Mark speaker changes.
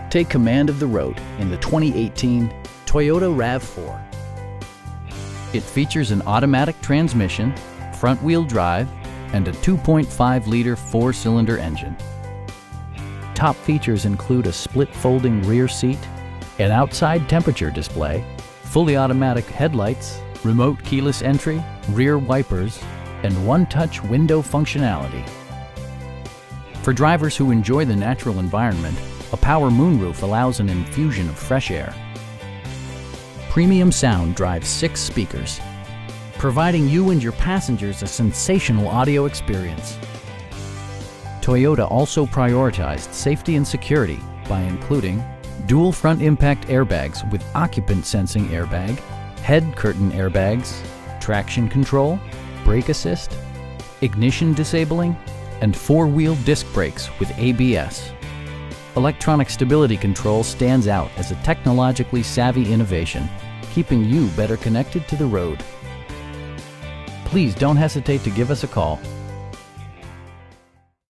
Speaker 1: Take command of the road in the 2018 Toyota RAV4. It features an automatic transmission, front-wheel drive, and a 2.5-liter four-cylinder engine. Top features include a split folding rear seat, an outside temperature display, fully automatic headlights, remote keyless entry, rear wipers, and one-touch window functionality. For drivers who enjoy the natural environment, a power moonroof allows an infusion of fresh air. Premium sound drives 6 speakers, providing you and your passengers a sensational audio experience. Toyota also prioritized safety and security by including dual front impact airbags with occupant sensing airbag, head curtain airbags, traction control, brake assist, ignition disabling, and 4-wheel disc brakes with ABS. Electronic stability control stands out as a technologically savvy innovation, keeping you better connected to the road. Please don't hesitate to give us a call